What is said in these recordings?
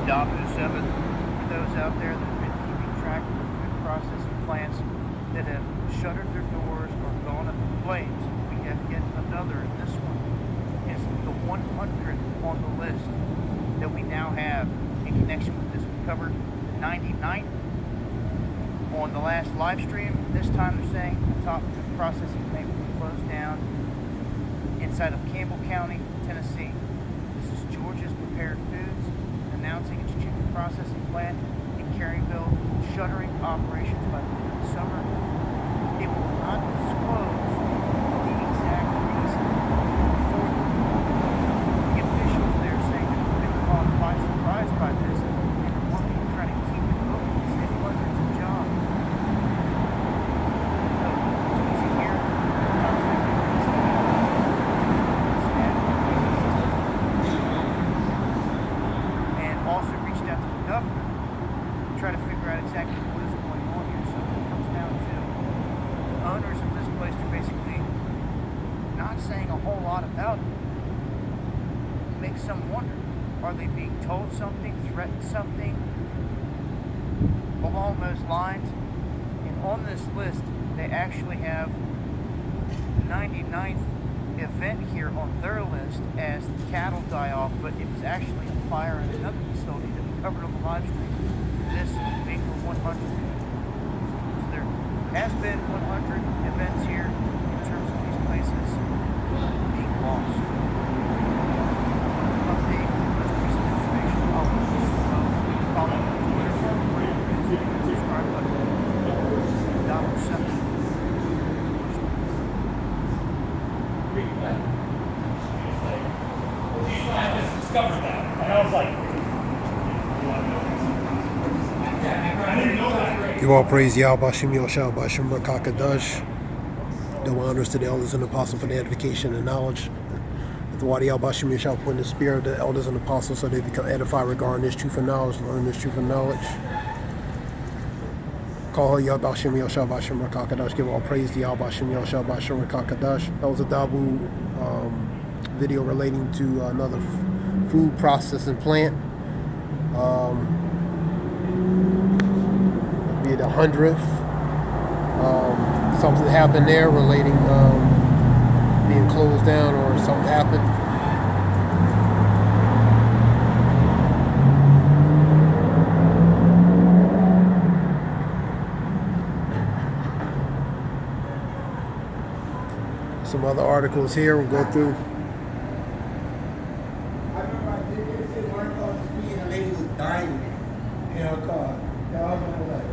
DAHBOO77 for those out there that have been keeping track of the food processing plants that have shuttered their doors or gone up in flames. We have yet another, and this one is the 100th on the list that we now have in connection with this. We covered the 99th on the last live stream. This time they're saying the top food processing plant will be closed down inside of Campbell County, Tennessee. This is Georgia's Prepared Foods announcing its chicken processing plant in Caryville shuttering operations by the end of the summer. It will not disclose the exact reason for the officials there saying that they've been caught by surprise by this and are working to try to keep it open and save hundreds of jobs. So it's easy here. And also reached out to the governor to try to figure out exactly what is going on here. So it comes down to the owners of this place are basically not saying a whole lot about it. It makes some wonder. Are they being told something, threatened something along those lines? And on this list, they actually have the 99th event here on their list as the cattle die off, but it was actually a fire in another facility that we covered on the live stream. This being the 100th. So there has been 100 events here in terms of these places being lost. Update, most recent information, I'll post this below. Follow me on Twitter, subscribe button, DAHBOO77. I just discovered that, and I was like, I didn't know that. Give all praise Yahweh Bashim Yoshua Bashim Rakakadash. Do honors to the elders and apostles for the edification and knowledge. The Wadi Yahweh Bashim Yoshua put in the spirit of the elders and apostles so they become edified regarding this truth and knowledge, learn this truth and knowledge. Call her Yahweh Bashim Yoshua Bashim Rakakadash. Give all praise to Yahweh Bashim Yoshua Bashim Rakakadash. That was a DAHBOO video relating to another food processing plant. Be the 100th. Something happened there relating being closed down, or something happened. Some other articles here we'll go through. I remember I did this in one across the street and a lady was dying in her car. Yeah, I was on the way.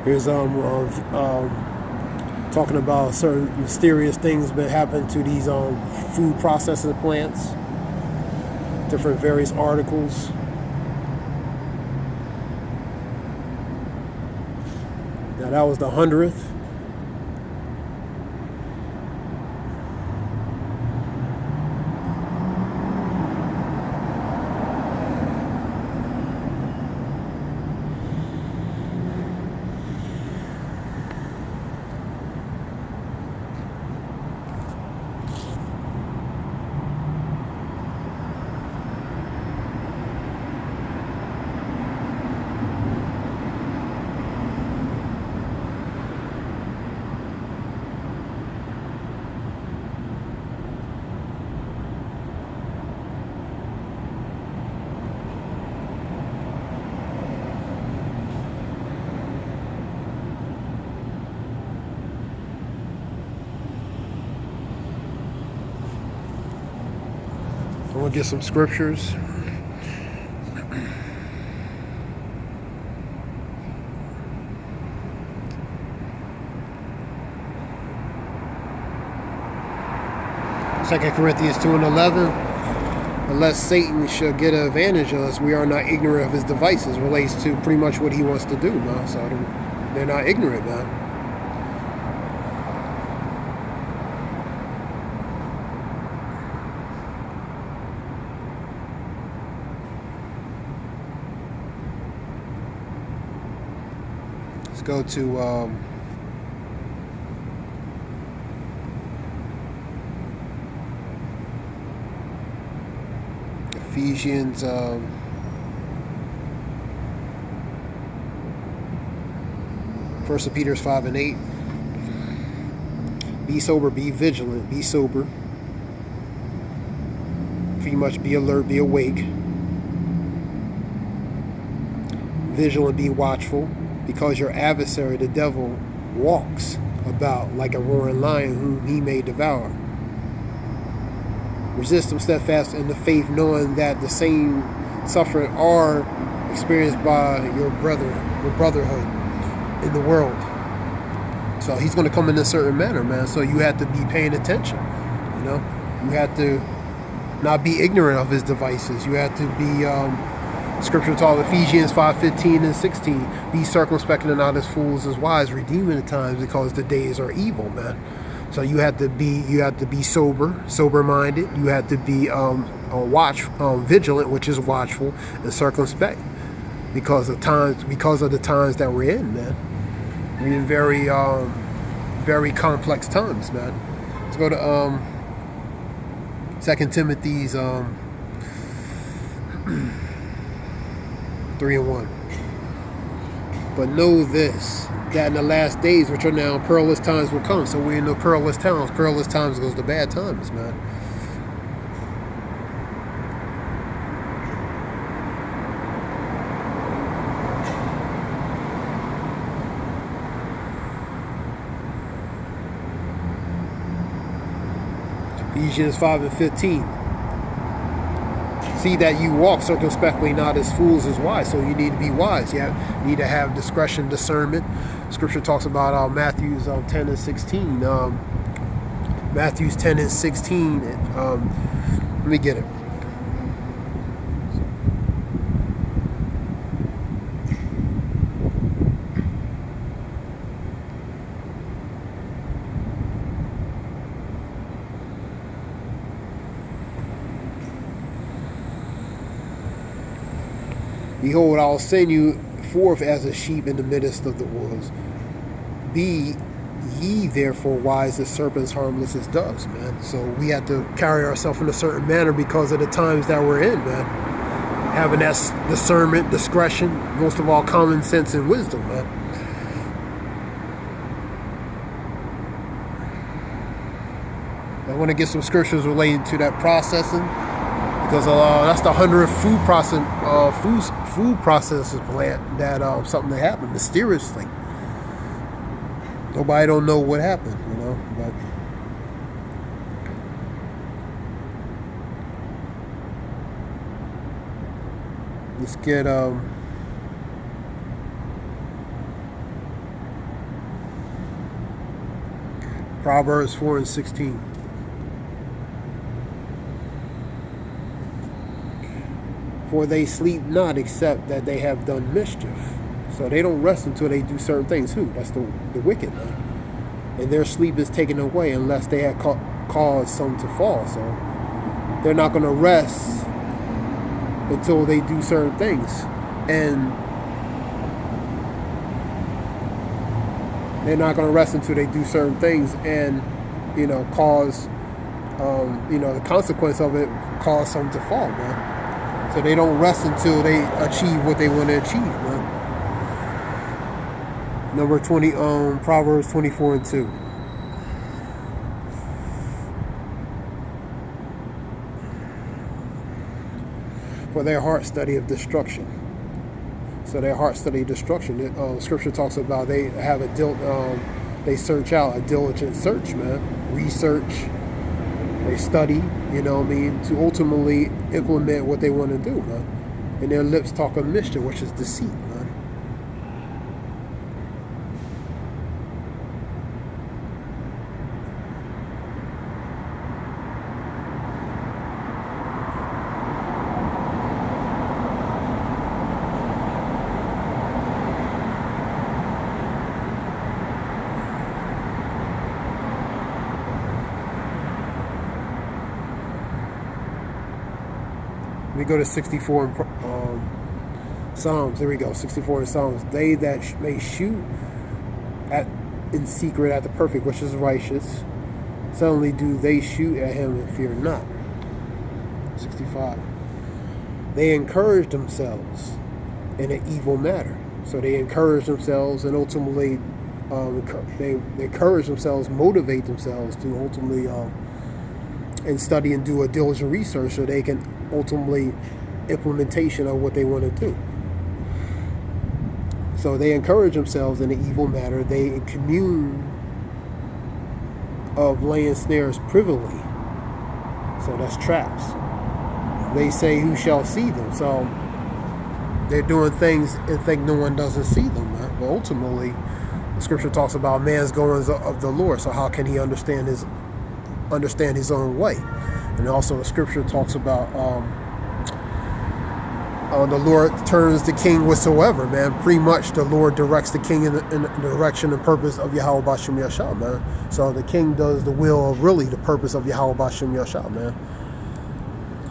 Here's talking about certain mysterious things that happen to these food processing plants. Different various articles. Now that was the 100th. We'll get some scriptures. Second Corinthians 2:11. Unless Satan shall get an advantage of us, we are not ignorant of his devices. Relates to pretty much what he wants to do, man. So they're not ignorant, man. Let's go to Ephesians 1 Peter 5 and 8. Be sober, be vigilant, be sober. Pretty much be alert, be awake. Vigilant, be watchful, because your adversary, the devil, walks about like a roaring lion whom he may devour. Resist him steadfast in the faith, knowing that the same suffering are experienced by your brotherhood in the world. So he's going to come in a certain manner, man. So you have to be paying attention. You know, you have to not be ignorant of his devices. You have to be, Scripture taught Ephesians 5:15 and 16. Be circumspect and not as fools as wise, redeeming the times, because the days are evil, man. So you have to be sober-minded. You have to be vigilant, which is watchful, and circumspect, because of the times that we're in, man. We're in very complex times, man. Let's go to 2 Timothy's 3:1. But know this, that in the last days, which are now, perilous times will come. So we're in the perilous times. Perilous times goes to bad times, man. Ephesians 5 and 15. See that you walk circumspectly, not as fools as wise. So you need to be wise. You need to have discretion, discernment. Scripture talks about Matthew's 10 and 16. Matthew's 10 and 16. Let me get it. Behold, I'll send you forth as a sheep in the midst of the wolves. Be ye therefore wise as serpents, harmless as doves, man. So we have to carry ourselves in a certain manner because of the times that we're in, man. Having that discernment, discretion, most of all common sense and wisdom, man. I want to get some scriptures related to that processing. Because that's the 100th food processors plant that something that happened mysteriously. Nobody don't know what happened, you know. But let's get Proverbs 4 and 16. For they sleep not except that they have done mischief. So they don't rest until they do certain things. Who? That's the wicked, man. And their sleep is taken away unless they have caused some to fall. So they're not going to rest until they do certain things. And they're not going to rest until they do certain things and, you know, cause, the consequence of it cause some to fall, man. So they don't rest until they achieve what they want to achieve, man. Number 20, Proverbs 24 and 2. For their heart study of destruction. So their heart study of destruction. Scripture talks about they have they search out a diligent search, man. Research. They study, you know what I mean, to ultimately implement what they want to do, man. And their lips talk of mischief, which is deceit, man. We go to 64 and Psalms, here we go, 64 in Psalms. They that may shoot in secret at the perfect, which is righteous, suddenly do they shoot at him and fear not. 65. They encourage themselves in an evil matter. So they encourage themselves, and ultimately they encourage themselves, motivate themselves to ultimately and study and do a diligent research so they can ultimately implementation of what they want to do. So they encourage themselves in an evil matter. They commune of laying snares privily. So that's traps. They say, who shall see them? So they're doing things and think no one doesn't see them, man. But ultimately, the scripture talks about man's goings of the Lord. So how can he understand his own way? And also the scripture talks about the Lord turns the king whatsoever, man. Pretty much the Lord directs the king in the direction and purpose of Yahweh Bashem Yashah, man. So the king does the will of really the purpose of Yahweh Bashem Yashah, man.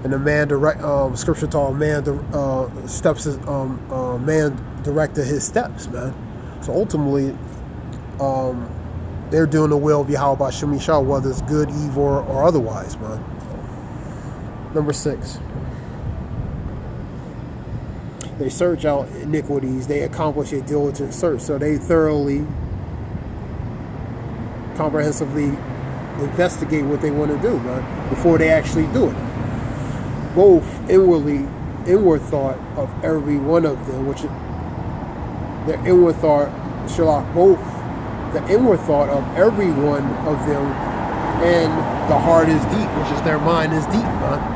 And the man scripture taught man man directed his steps, man. So ultimately, they're doing the will of Yahweh Bashem Yashah, whether it's good, evil, or otherwise, man. Number 6. They search out iniquities. They accomplish a diligent search. So they thoroughly, comprehensively investigate what they want to do, man, before they actually do it. Both inward thought of every one of them, which their inward thought, both the inward thought of every one of them and the heart is deep, which is their mind is deep, man.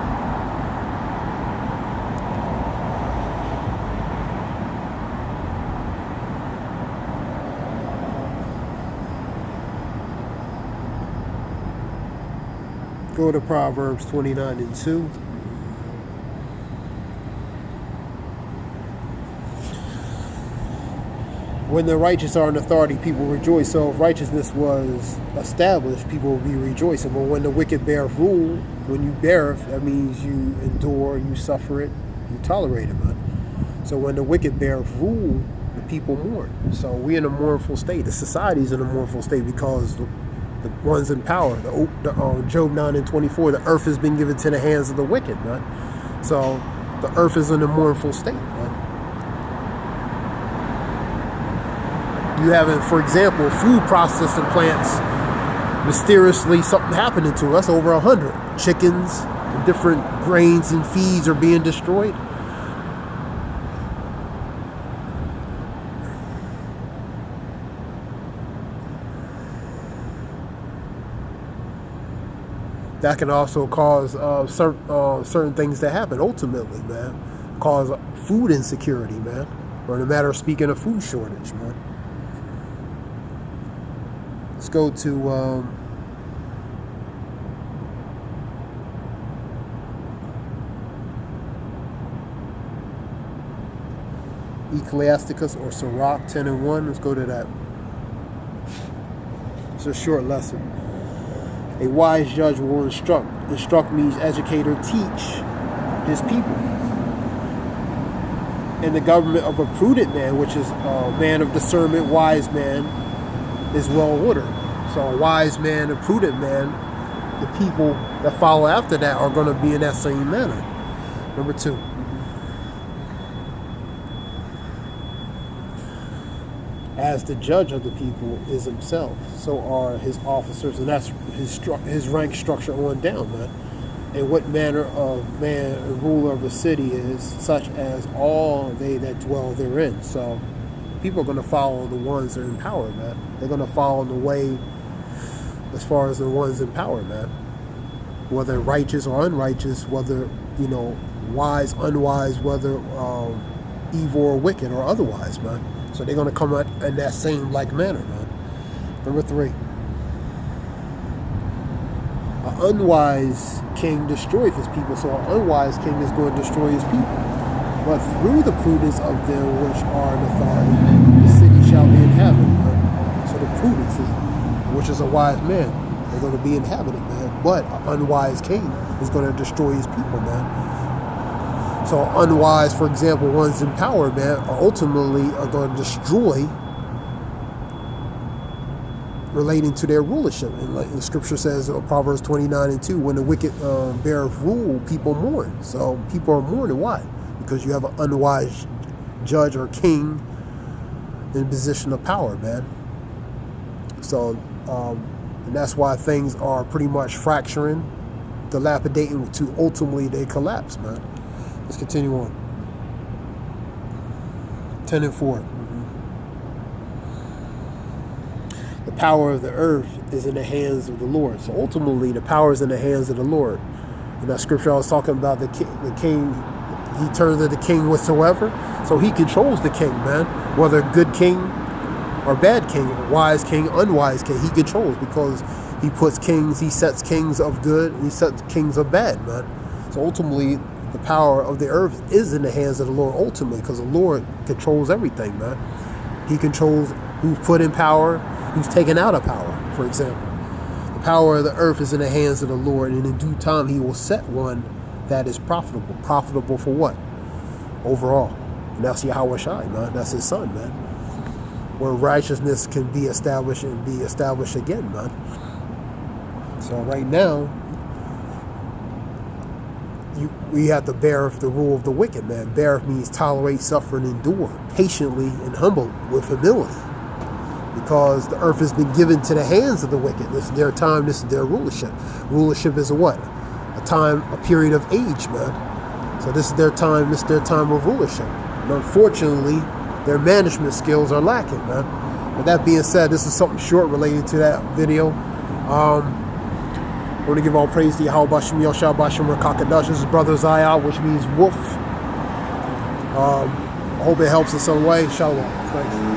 Go to Proverbs 29:2. When the righteous are in authority, people rejoice. So if righteousness was established, people will be rejoicing. But when the wicked beareth rule, when you beareth, that means you endure, you suffer it, you tolerate it, man. So when the wicked beareth rule, the people mourn. So we're in a mournful state. The society's in a mournful state because the ones in power, Job 9:24, the earth has been given to the hands of the wicked, man. So the earth is in a mournful state, man. You having, for example, food processing plants, mysteriously something happening to us, over 100. Chickens, different grains and feeds are being destroyed. That can also cause certain things to happen, ultimately, man. Cause food insecurity, man. Or in a matter of speaking, a food shortage, man. Let's go to Ecclesiasticus or Sirach 10:1. Let's go to that. It's a short lesson. A wise judge will instruct. Instruct means educate or teach his people. And the government of a prudent man, which is a man of discernment, wise man, is well ordered. So a wise man, a prudent man, the people that follow after that are going to be in that same manner. Number 2. As the judge of the people is himself, so are his officers, and that's his rank structure on down, man. And what manner of man a ruler of a city is, such as all they that dwell therein. So people are going to follow the ones that are in power, man. They're going to follow the way as far as the ones in power, man. Whether righteous or unrighteous, whether, wise, unwise, whether evil or wicked or otherwise, man. So they're going to come out in that same like manner, man. Number 3. An unwise king destroys his people, so an unwise king is going to destroy his people. But through the prudence of them which are in authority, the city shall be inhabited, man. So the prudence, which is a wise man, they're going to be inhabited, man. But an unwise king is going to destroy his people, man. So unwise, for example, ones in power, man, ultimately are going to destroy relating to their rulership. And like the scripture says, Proverbs 29:2, when the wicked beareth rule, people mourn. So people are mourning. Why? Because you have an unwise judge or king in a position of power, man. So, and that's why things are pretty much fracturing, dilapidating, to ultimately they collapse, man. Let's continue on. 10 and 4. The power of the earth is in the hands of the Lord. So ultimately, the power is in the hands of the Lord. In that scripture I was talking about, the king, he turns to the king whatsoever. So he controls the king, man. Whether good king or bad king, wise king, unwise king, he controls, because he puts kings, he sets kings of good, and he sets kings of bad, man. So ultimately, the power of the earth is in the hands of the Lord, ultimately, because the Lord controls everything, man. He controls who's put in power, who's taken out of power, for example. The power of the earth is in the hands of the Lord, and in due time he will set one that is profitable. Profitable for what? Overall. And that's Yahweh Shai, man. That's his son, man. Where righteousness can be established and be established again, man. So right now, we have to bear the rule of the wicked, man. Bear means tolerate, suffer, and endure patiently and humble with humility, because the earth has been given to the hands of the wicked. This is their time. This is their rulership. Rulership is a what? A period of age, man. So this is their time. This is their time of rulership. And unfortunately, their management skills are lacking, man. With that being said, this is something short related to that video. I want to give all praise to Yahweh Bashim Yoshua Bashim Rakakadash. This is Brother Zayah, which means wolf. I hope it helps in some way. Shalom. Thanks.